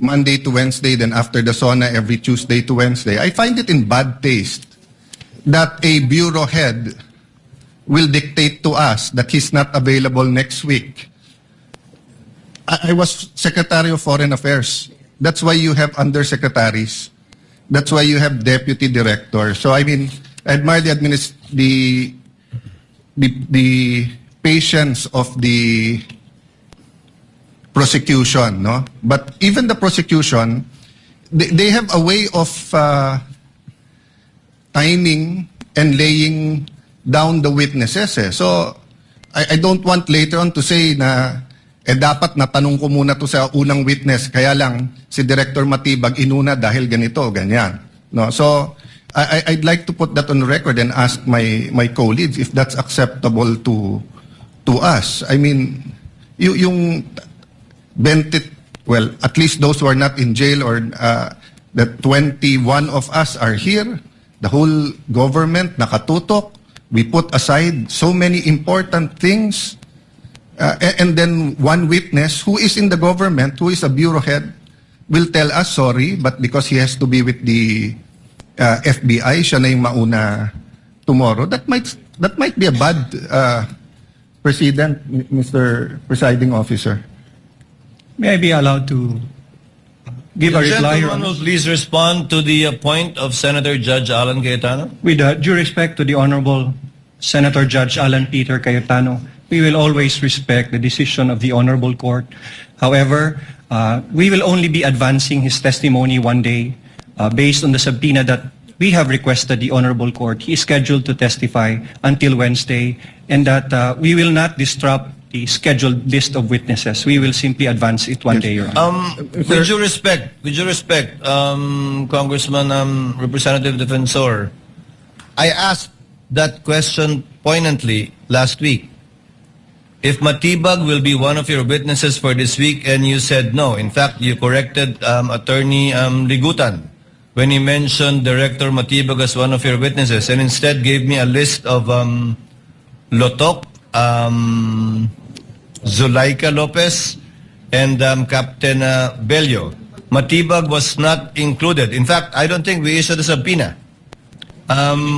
Monday to Wednesday, then after the SONA every Tuesday to Wednesday. I find it in bad taste that a bureau head will dictate to us that he's not available next week. I was Secretary of Foreign Affairs. That's why you have undersecretaries. That's why you have deputy director. So I mean, I admire the patience of the prosecution, no? But even the prosecution, they have a way of timing and laying down the witnesses. Eh. So I don't want later on to say na dapat natanong ko muna to sa unang witness, kaya lang si Director Matibag inuna dahil ganito o ganyan. No? So I'd like to put that on record and ask my colleagues if that's acceptable to us. I mean, yung 20, well, at least those who are not in jail or the 21 of us are here, the whole government nakatutok, we put aside so many important things, and then one witness who is in the government, who is a bureau head, will tell us sorry, but because he has to be with the FBI, siya na yung mauna tomorrow. That might be a bad precedent, Mr. Presiding Officer. May I be allowed to give a reply? The gentleman will please respond to the point of Senator Judge Alan Cayetano. With due respect to the Honorable Senator Judge Alan Peter Cayetano, we will always respect the decision of the Honorable Court. However, we will only be advancing his testimony one day based on the subpoena that we have requested the Honorable Court. He is scheduled to testify until Wednesday, and that we will not disrupt the scheduled list of witnesses. We will simply advance it one day, Your Honor. With due respect, Congressman, Representative Defensor, I asked that question poignantly last week. If Matibag will be one of your witnesses for this week, and you said no. In fact, you corrected Attorney Ligutan when he mentioned Director Matibag as one of your witnesses, and instead gave me a list of Lotok, Zulaika Lopez, and Captain Bello. Matibag was not included. In fact, I don't think we issued a subpoena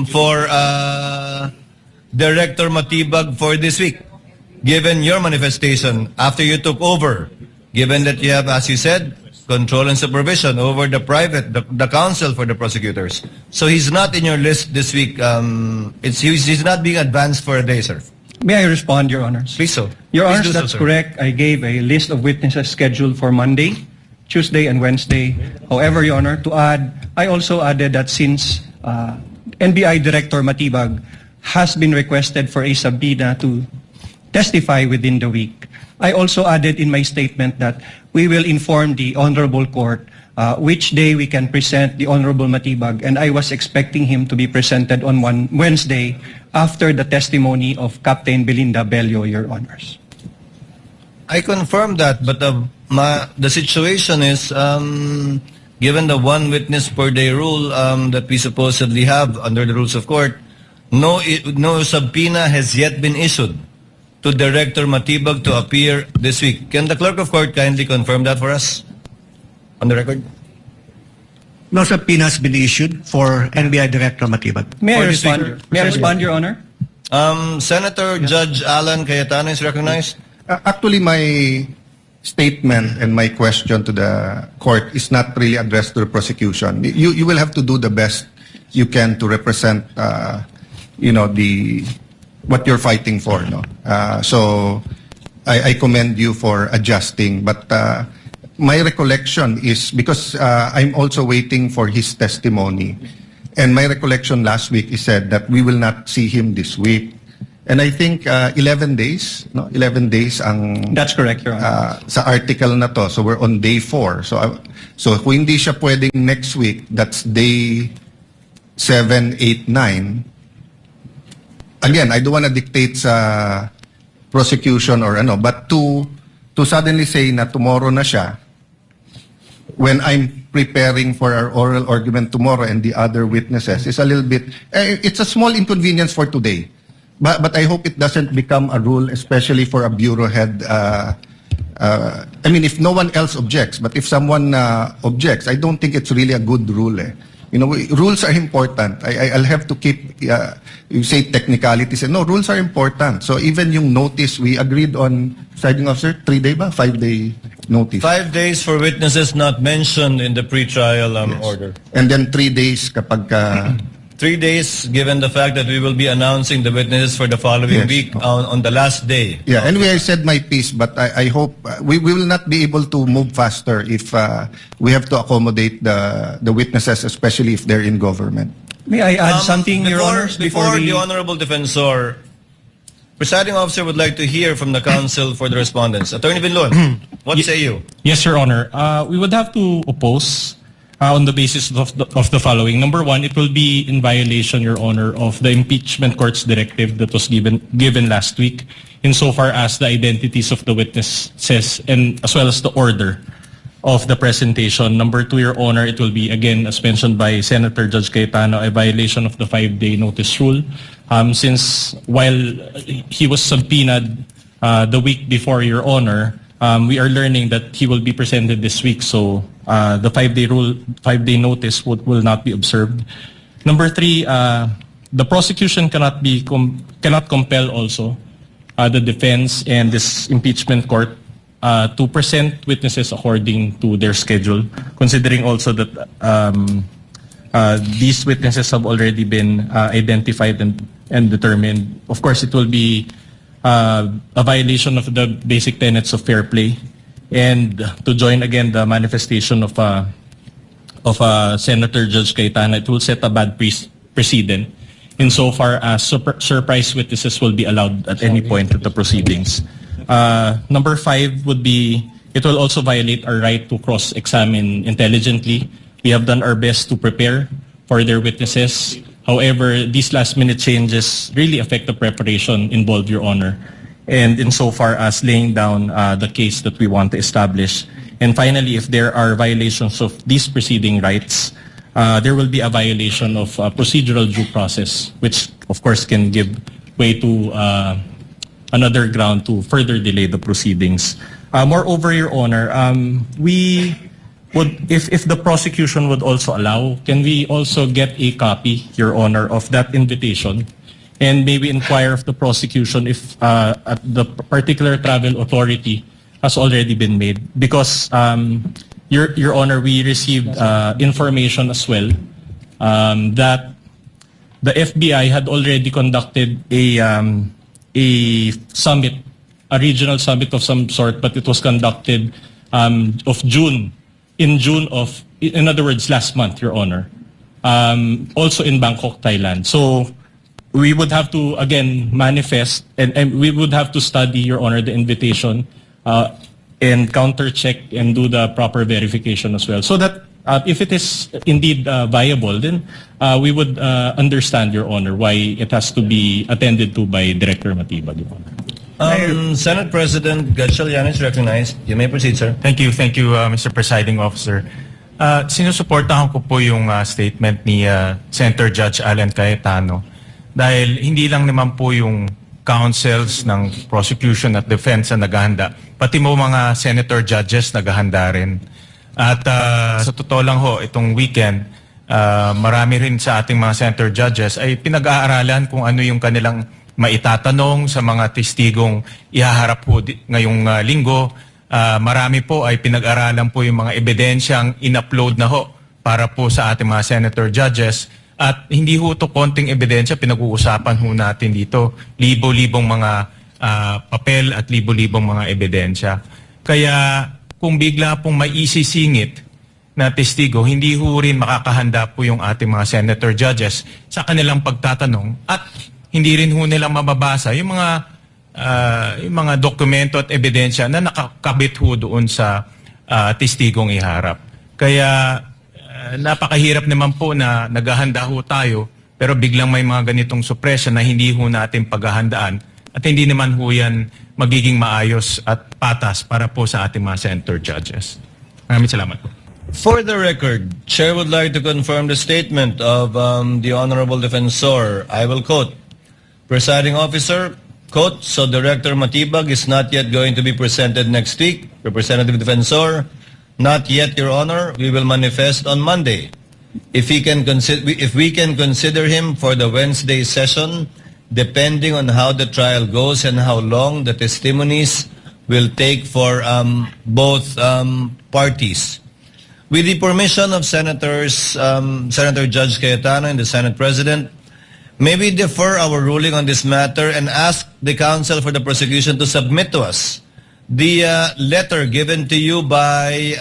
for Director Matibag for this week. Given your manifestation after you took over, given that you have, as you said, control and supervision over the counsel for the prosecutors. So he's not in your list this week. He's not being advanced for a day, sir. May I respond, Your Honors? Please so. Your Please Honors, do so, that's sir. correct. I gave a list of witnesses scheduled for Monday, Tuesday, and Wednesday. However, Your Honor, to add, I also added that since NBI Director Matibag has been requested for a subpoena to testify within the week, I also added in my statement that we will inform the Honorable Court which day we can present the Honorable Matibag, and I was expecting him to be presented on one Wednesday after the testimony of Captain Belinda Bello, Your Honors. I confirm that, but the situation is, given the one witness per day rule that we supposedly have under the rules of court, no subpoena has yet been issued to Director Matibag to appear this week. Can the Clerk of Court kindly confirm that for us on the record? No subpoena has been issued for NBI Director Matibag. May I For this respond? week? May I respond, Your Honor? Senator Judge Alan Cayetano is recognized. Actually, my statement and my question to the court is not really addressed to the prosecution. You will have to do the best you can to represent, what you're fighting for. No? So I commend you for adjusting. But my recollection is, because I'm also waiting for his testimony, and my recollection last week, he said that we will not see him this week. And I think 11 days, no? 11 days ang That's correct, Your Honor. sa article na to. So we're on day 4. So kung hindi siya pwedeng next week, that's day 7, 8, 9. Again, I don't want to dictate sa prosecution or ano, but to suddenly say na tomorrow na siya, when I'm preparing for our oral argument tomorrow and the other witnesses, is a little bit, it's a small inconvenience for today. But I hope it doesn't become a rule, especially for a bureau head I mean, if no one else objects, but if someone objects, I don't think it's really a good rule. You know, rules are important. I'll have to keep, you say technicalities. No, rules are important. So even yung notice, we agreed on, presiding officer, 3-day ba? 5-day notice. 5 days for witnesses not mentioned in the pretrial order. And then 3 days kapag 3 days, given the fact that we will be announcing the witnesses for the following Yes. week on the last day. yeah, anyway, I said my piece, but I hope we will not be able to move faster if we have to accommodate the witnesses, especially if they're in government. May I add something, Your Honors, before we... the Honorable Defensor, presiding officer would like to hear from the counsel for the respondents. Attorney Vinlon, what say you? Yes, Your Honor. We would have to oppose on the basis of the following. Number one, it will be in violation, Your Honor, of the impeachment court's directive that was given last week, insofar as the identities of the witnesses and as well as the order of the presentation. Number two, Your Honor, it will be, again, as mentioned by Senator Judge Cayetano, a violation of the 5-day notice rule. Since while he was subpoenaed the week before, Your Honor, we are learning that he will be presented this week, so the 5-day notice will not be observed. Number three, the prosecution cannot compel also the defense and this impeachment court to present witnesses according to their schedule, considering also that these witnesses have already been identified and determined. Of course, it will be a violation of the basic tenets of fair play, and to join again the manifestation of Senator Judge Cayetano, it will set a bad precedent insofar as surprise witnesses will be allowed at any point of the proceedings. Number five would be, it will also violate our right to cross-examine intelligently. We have done our best to prepare for their witnesses. However, these last-minute changes really affect the preparation involved, Your Honor, and insofar as laying down the case that we want to establish. And finally, if there are violations of these proceeding rights, there will be a violation of procedural due process, which of course can give way to another ground to further delay the proceedings. Moreover, Your Honor, we would, if the prosecution would also allow, can we also get a copy, Your Honor, of that invitation, and maybe inquire of the prosecution if the particular travel authority has already been made? Because, Your Honor, we received information as well that the FBI had already conducted a summit, a regional summit of some sort, but it was conducted in other words, last month, Your Honor, also in Bangkok, Thailand. So we would have to, again, manifest, and we would have to study, Your Honor, the invitation and counter-check and do the proper verification as well. So that if it is indeed viable, then we would understand, Your Honor, why it has to be attended to by Director Matibag, Your Honor. Senate President Gatchalian is recognized. You may proceed, sir. Thank you, Mr. Presiding Officer. Sinusuportahan ko po yung statement ni Senator Judge Alan Cayetano dahil hindi lang naman po yung counsels ng prosecution at defense na naghahanda, pati mo mga senator judges naghahanda rin. At sa totoo lang ho, itong weekend, marami rin sa ating mga senator judges ay pinag-aaralan kung ano yung kanilang maitatanong sa mga testigong ihaharap po ngayong linggo. Marami po ay pinag-aralan po yung mga ebidensyang in-upload na ho para po sa ating mga senator judges. At hindi ho ito konting ebidensya, pinag-uusapan ho natin dito. Libo-libong mga papel at libo-libong mga ebidensya. Kaya kung bigla pong may isisingit na testigo, hindi ho rin makakahanda po yung ating mga senator judges sa kanilang pagtatanong at hindi rin ho nila mababasa yung mga dokumento at ebidensya na nakakabit ho doon sa testigong iharap. Kaya napakahirap naman po na naghahanda ho tayo pero biglang may mga ganitong suppression na hindi ho natin paghahandaan at hindi naman ho yan magiging maayos at patas para po sa ating mga senator judges. Maraming salamat po. For the record, Chair would like to confirm the statement of the Honorable Defensor. I will quote, Presiding Officer, quote, so Director Matibag is not yet going to be presented next week. Representative Defensor, not yet, Your Honor. We will manifest on Monday. If we can consider him for the Wednesday session, depending on how the trial goes and how long the testimonies will take for both parties. With the permission of Senators, Senator Judge Cayetano and the Senate President, may we defer our ruling on this matter and ask the counsel for the prosecution to submit to us the letter given to you by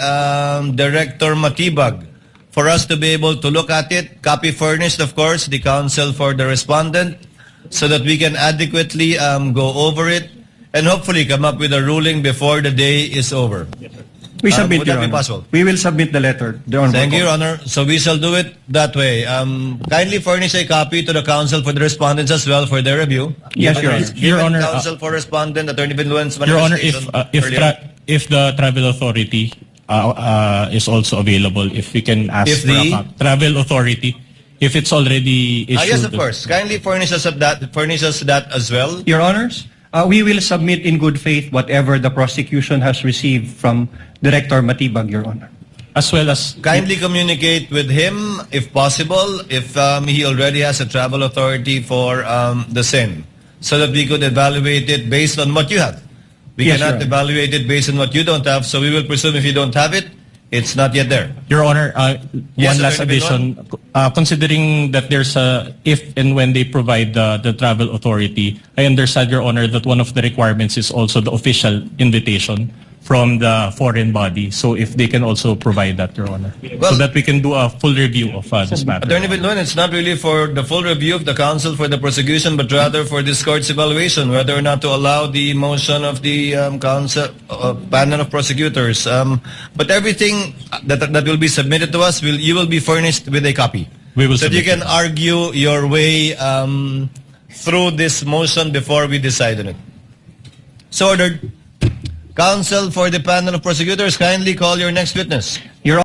Director Matibag for us to be able to look at it, copy furnished, of course, the counsel for the respondent, so that we can adequately go over it and hopefully come up with a ruling before the day is over. We submit, would Your that be Honor. possible? We will submit the letter. The Honorable Thank you, Your Court. Honor. So we shall do it that way. Kindly furnish a copy to the counsel for the respondents as well for their review. Yes, Your Honor. Given Your Honor, counsel for respondent, Attorney Binluen's Your Honor, manifestation earlier. if the travel authority is also available, if we can ask If for the- a travel authority, if it's already issued. Yes, of course. Kindly furnish us that as well. Your Honors, we will submit in good faith whatever the prosecution has received from Director Matibag, Your Honor. As well as Kindly communicate with him, if possible, if he already has a travel authority for the same, so that we could evaluate it based on what you have. We Yes, cannot Your Honor. evaluate it based on what you don't have, so we will presume if you don't have it, it's not yet there. Your Honor, Yes, one last Attorney addition. Considering that there's a, if and when they provide the travel authority, I understand, Your Honor, that one of the requirements is also the official invitation from the foreign body. So if they can also provide that, Your Honor, Well- so that we can do a full review of this matter. Attorney Binluan, it's not really for the full review of the counsel for the prosecution, but rather for this court's evaluation, whether or not to allow the motion of the counsel panel of prosecutors. But everything that will be submitted to us, you will be furnished with a copy. We will so that you submit can argue your way through this motion before we decide on it. So ordered. Counsel for the panel of prosecutors, kindly call your next witness. Your